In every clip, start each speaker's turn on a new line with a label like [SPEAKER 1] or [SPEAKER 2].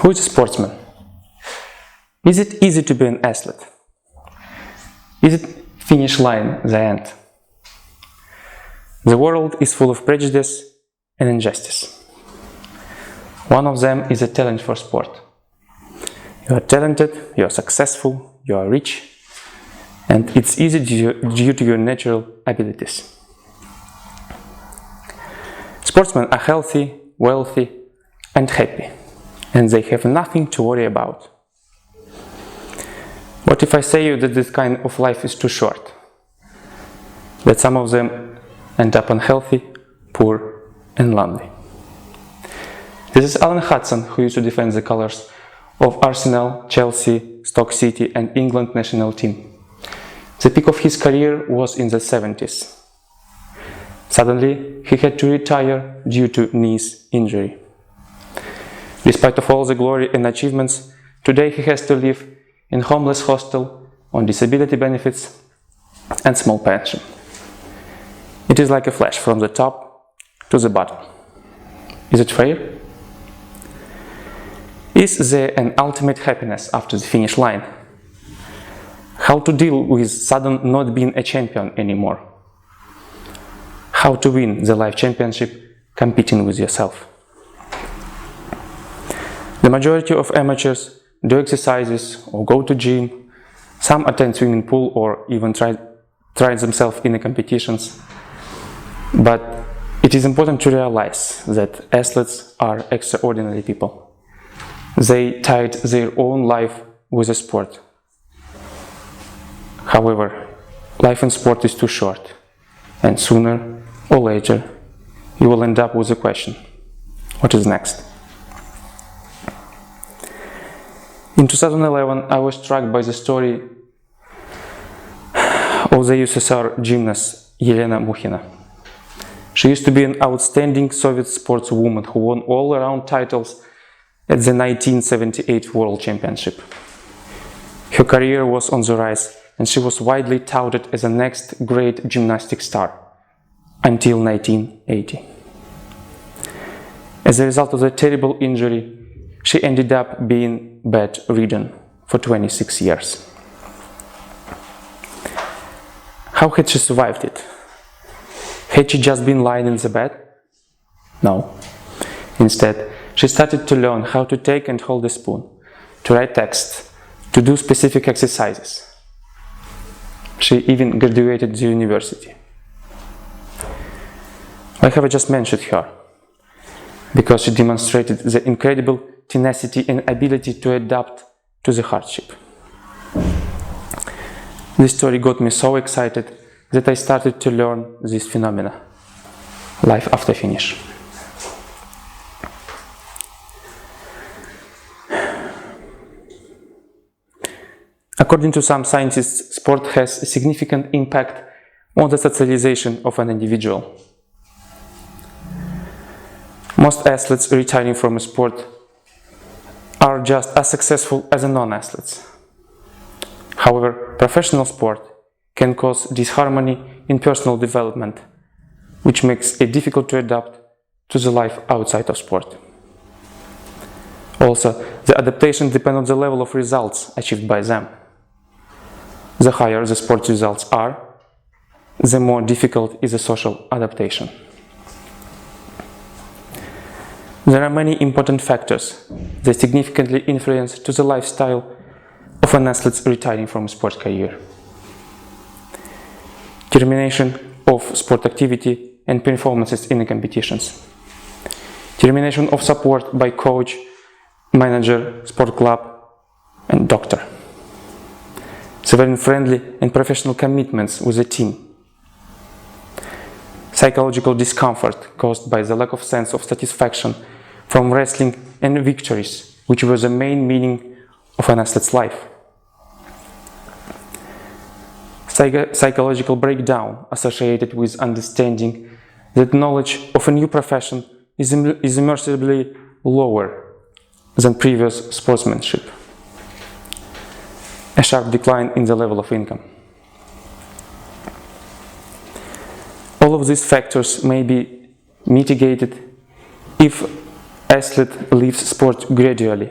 [SPEAKER 1] Who is a sportsman? Is it easy to be an athlete? Is it finish line the end? The world is full of prejudice and injustice. One of them is a talent for sport. You are talented, you are successful, you are rich, and it's easy due to your natural abilities. Sportsmen are healthy, wealthy, and happy, and they have nothing to worry about. What if I say you that this kind of life is too short? That some of them end up unhealthy, poor, and lonely. This is Alan Hudson, who used to defend the colors of Arsenal, Chelsea, Stoke City, and England national team. The peak of his career was in the 70s. Suddenly, he had to retire due to knee injury. Despite of all the glory and achievements, today he has to live in homeless hostel on disability benefits and small pension. It is like a flash from the top to the bottom. Is it fair? Is there an ultimate happiness after the finish line? How to deal with sudden not being a champion anymore? How to win the life championship competing with yourself? The majority of amateurs do exercises or go to gym. Some attend swimming pool or even try themselves in the competitions. But it is important to realize that athletes are extraordinary people. They tied their own life with a sport. However, life in sport is too short, and sooner or later you will end up with the question, what is next? In 2011, I was struck by the story of the USSR gymnast Yelena Mukhina. She used to be an outstanding Soviet sportswoman who won all-around titles at the 1978 World Championship. Her career was on the rise, and she was widely touted as the next great gymnastic star until 1980. As a result of the terrible injury, she ended up being bedridden for 26 years. How had she survived it? Had she just been lying in the bed? No. Instead, she started to learn how to take and hold a spoon, to write text, to do specific exercises. She even graduated the university. Why have I just mentioned her? Because she demonstrated the incredible tenacity and ability to adapt to the hardship. This story got me so excited that I started to learn this phenomena, life after finish. According to some scientists, sport has a significant impact on the socialization of an individual. Most athletes retiring from a sport are just as successful as the non-athletes. However, professional sport can cause disharmony in personal development, which makes it difficult to adapt to the life outside of sport. Also, the adaptation depends on the level of results achieved by them. The higher the sport results are, the more difficult is the social adaptation. There are many important factors that significantly influence to the lifestyle of an athlete retiring from a sport career. Termination of sport activity and performances in the competitions. Termination of support by coach, manager, sport club, and doctor. Civilian-friendly and professional commitments with the team. Psychological discomfort caused by the lack of sense of satisfaction from wrestling and victories, which were the main meaning of an athlete's life. Psychological breakdown associated with understanding that knowledge of a new profession is immeasurably lower than previous sportsmanship. A sharp decline in the level of income. All of these factors may be mitigated if athlete leaves sport gradually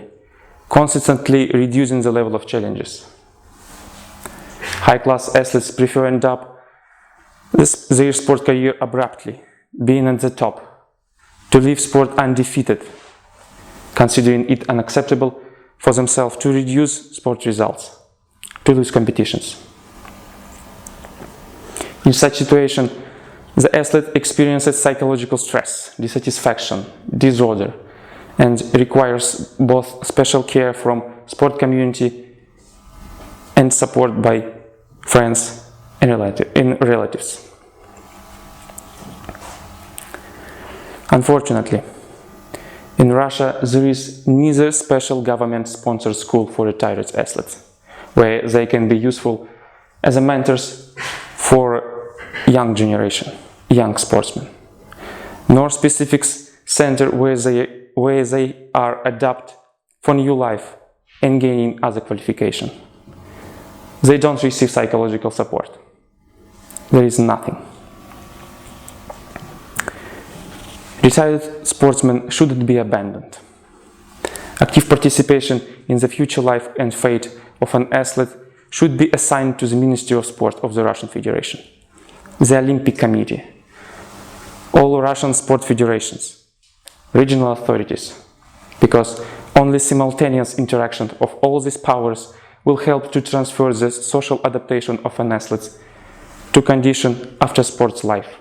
[SPEAKER 1] consistently reducing the level of challenges. High-class athletes prefer end up their sport career abruptly, being at the top, to leave sport undefeated, considering it unacceptable for themselves to reduce sport results, to lose competitions. In such situation, the athlete experiences psychological stress, dissatisfaction, disorder, and requires both special care from sport community and support by friends and relatives. Unfortunately, in Russia there is neither special government-sponsored school for retired athletes, where they can be useful as mentors for young generation, young sportsmen, nor specific center where they are adapted for new life and gaining other qualification. They don't receive psychological support. There is nothing. Retired sportsmen shouldn't be abandoned. Active participation in the future life and fate of an athlete should be assigned to the Ministry of Sport of the Russian Federation, the Olympic Committee, all Russian sport federations, regional authorities, because only simultaneous interaction of all these powers will help to transfer the social adaptation of an athlete to condition after sports life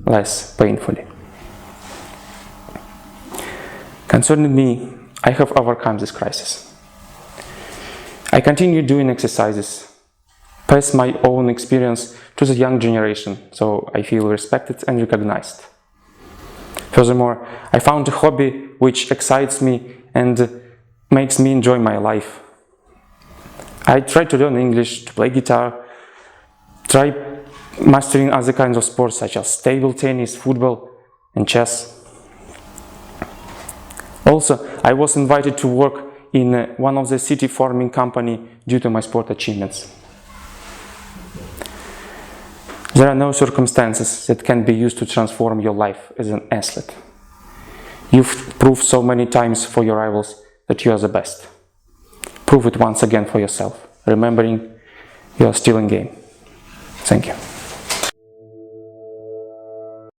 [SPEAKER 1] less painfully. Concerning me, I have overcome this crisis. I continue doing exercises, pass my own experience to the young generation, so I feel respected and recognized. Furthermore, I found a hobby which excites me and makes me enjoy my life. I try to learn English, to play guitar, try mastering other kinds of sports such as table tennis, football, and chess. Also, I was invited to work in one of the city farming company due to my sport achievements. There are no circumstances that can be used to transform your life as an athlete. You've proved so many times for your rivals that you are the best. Prove it once again for yourself, remembering you are still in game. Thank you.